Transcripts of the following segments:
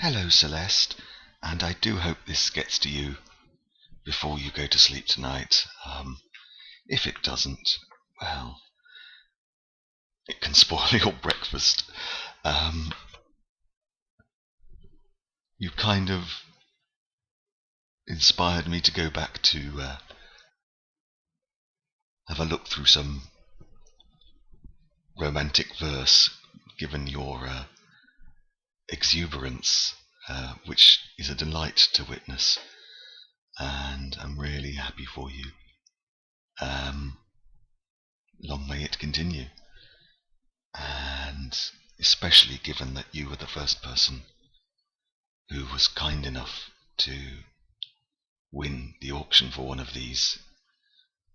Hello, Celeste, and I do hope this gets to you before you go to sleep tonight. If it doesn't, well, it can spoil your breakfast. You kind of inspired me to go back to have a look through some romantic verse, given your exuberance, which is a delight to witness, and I'm really happy for you. Long may it continue, and especially given that you were the first person who was kind enough to win the auction for one of these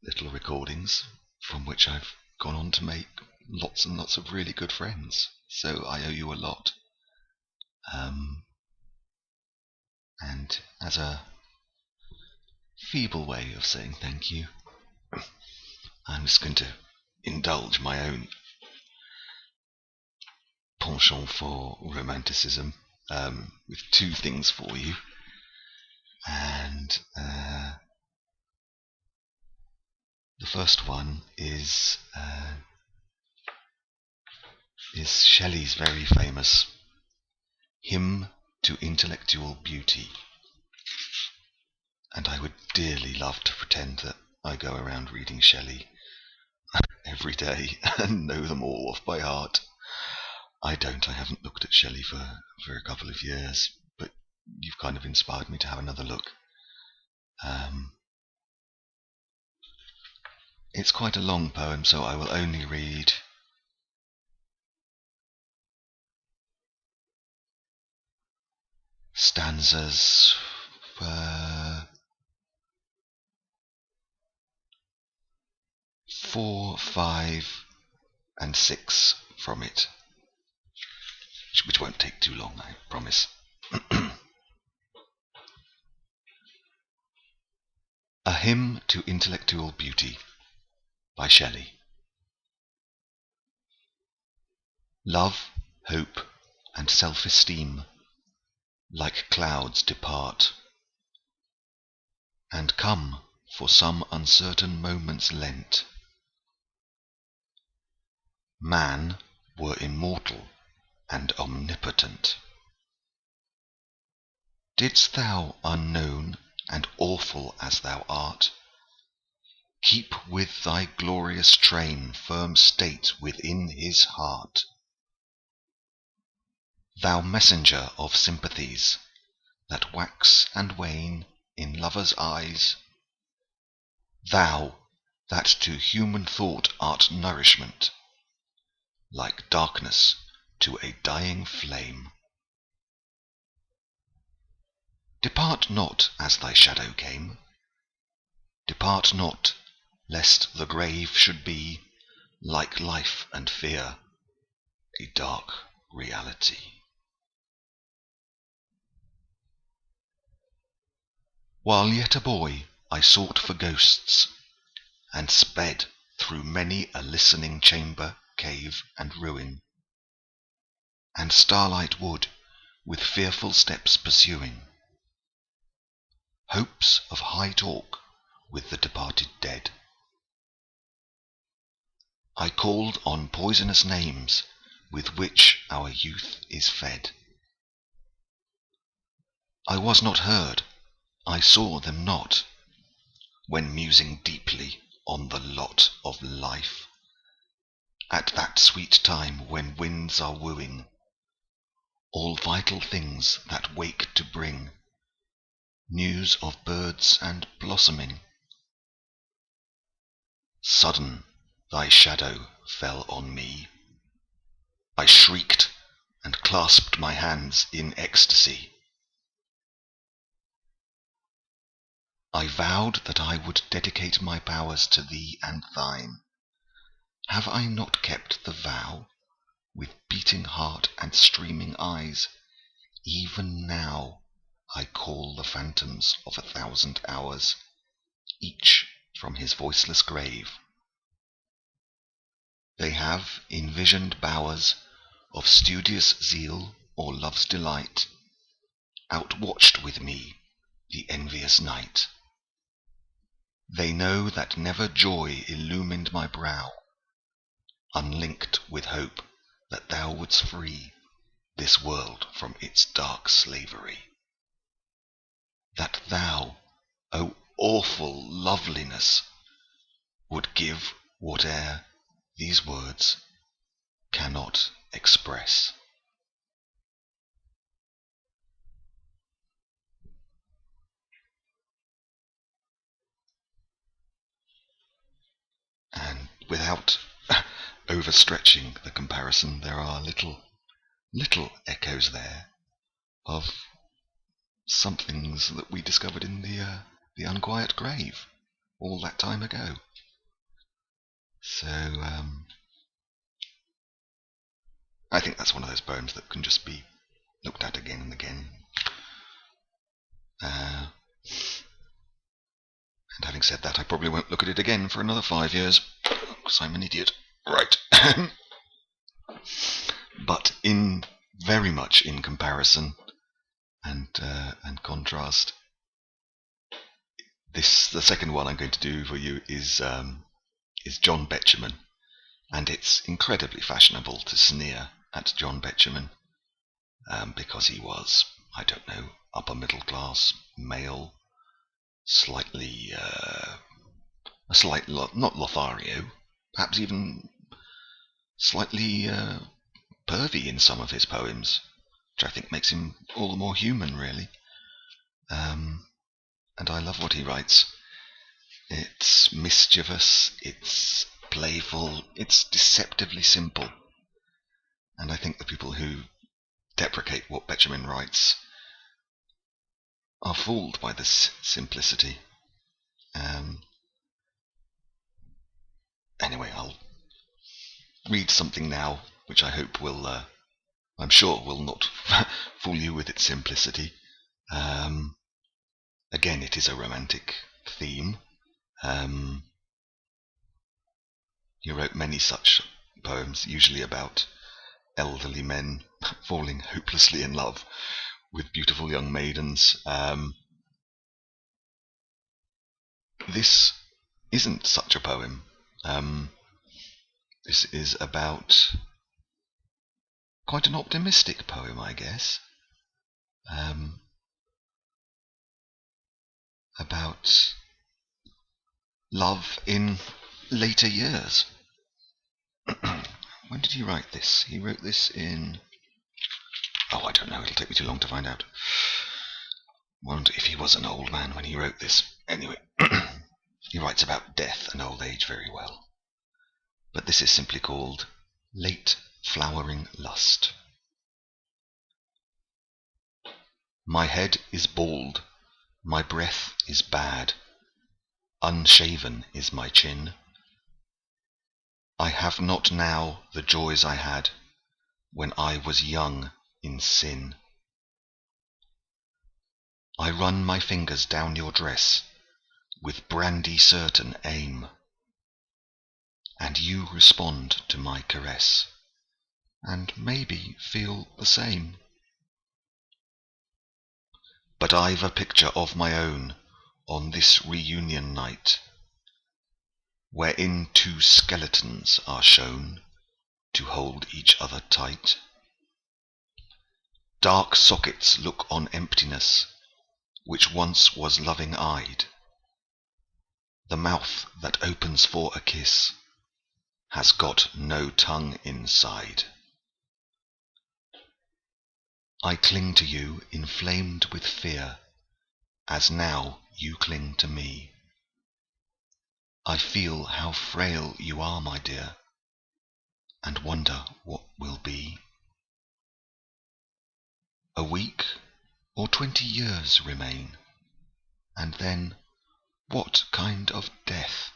little recordings, from which I've gone on to make lots and lots of really good friends. So I owe you a lot. And as a feeble way of saying thank you, I'm just going to indulge my own penchant for romanticism with two things for you. And the first one is Shelley's very famous Hymn to Intellectual Beauty. And I would dearly love to pretend that I go around reading Shelley every day and know them all off by heart. I don't. I haven't looked at Shelley for a couple of years, but you've kind of inspired me to have another look. It's quite a long poem, so I will only read stanzas 4, 5, and 6 from it, which won't take too long, I promise. A Hymn to Intellectual Beauty by Shelley. Love, hope, and self-esteem like clouds depart, and come for some uncertain moments lent. Man were immortal and omnipotent. Didst thou, unknown and awful as thou art, keep with thy glorious train firm state within his heart? Thou messenger of sympathies that wax and wane in lovers' eyes, thou that to human thought art nourishment, like darkness to a dying flame. Depart not as thy shadow came. Depart not, lest the grave should be, like life and fear, a dark reality. While yet a boy, I sought for ghosts, and sped through many a listening chamber, cave, and ruin, and starlight wood with fearful steps pursuing, hopes of high talk with the departed dead. I called on poisonous names with which our youth is fed. I was not heard, I saw them not, when musing deeply on the lot of life, at that sweet time when winds are wooing all vital things that wake to bring news of birds and blossoming. Sudden thy shadow fell on me. I shrieked and clasped my hands in ecstasy. I vowed that I would dedicate my powers to thee and thine. Have I not kept the vow? With beating heart and streaming eyes, even now I call the phantoms of 1,000 hours, each from his voiceless grave. They have envisioned bowers of studious zeal or love's delight, outwatched with me the envious night. They know that never joy illumined my brow, unlinked with hope that thou wouldst free this world from its dark slavery. That thou, O awful loveliness, would give whate'er these words cannot express. And without overstretching the comparison, there are little echoes there of some things that we discovered in the Unquiet Grave all that time ago. So I think that's one of those poems that can just be looked at again and again. And having said that, I probably won't look at it again for another 5 years, because I'm an idiot. Right. But very much in comparison and contrast, the second one I'm going to do for you is John Betjeman, and it's incredibly fashionable to sneer at John Betjeman because he was, I don't know, upper middle class male, slightly not Lothario, perhaps even slightly pervy in some of his poems, which I think makes him all the more human, really. And I love what he writes. It's mischievous, it's playful, it's deceptively simple. And I think the people who deprecate what Betjeman writes are fooled by this simplicity. Anyway, I'll read something now which I hope will, I'm sure will not fool you with its simplicity. Again, it is a romantic theme. He wrote many such poems, usually about elderly men falling hopelessly in love with beautiful young maidens. This isn't such a poem. This is about quite an optimistic poem, I guess. About love in later years. When did he write this? He wrote this in... Oh, I don't know. It'll take me too long to find out. Wonder if he was an old man when he wrote this. Anyway, he writes about death and old age very well. But this is simply called Late Flowering Lust. My head is bald, my breath is bad, unshaven is my chin. I have not now the joys I had when I was young in sin. I run my fingers down your dress with brandy certain aim, and you respond to my caress, and maybe feel the same. But I've a picture of my own on this reunion night, wherein two skeletons are shown to hold each other tight. Dark sockets look on emptiness, which once was loving-eyed. The mouth that opens for a kiss has got no tongue inside. I cling to you inflamed with fear, as now you cling to me. I feel how frail you are, my dear, and wonder what will be. A week or 20 years remain, and then what kind of death?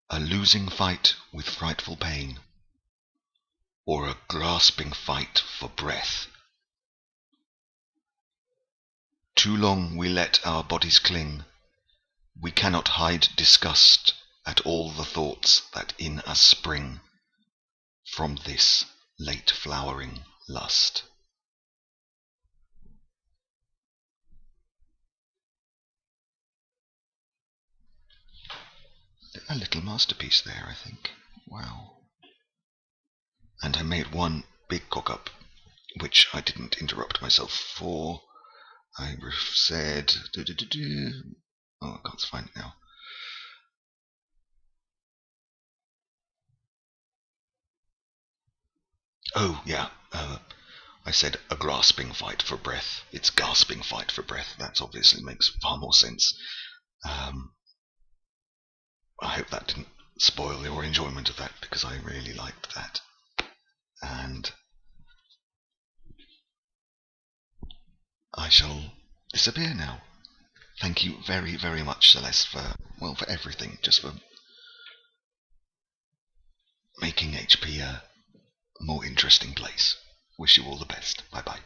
A losing fight with frightful pain, or a grasping fight for breath? Too long we let our bodies cling, we cannot hide disgust at all the thoughts that in us spring from this late flowering lust. A little masterpiece there, I think. Wow. And I made one big cock-up, which I didn't interrupt myself for. I said... Oh, I can't find it now. Oh, yeah. I said a grasping fight for breath. It's gasping fight for breath. That obviously makes far more sense. I hope that didn't spoil your enjoyment of that, because I really liked that. And I shall disappear now. Thank you very, very much, Celeste, for everything, just for making HP a more interesting place. Wish you all the best. Bye bye.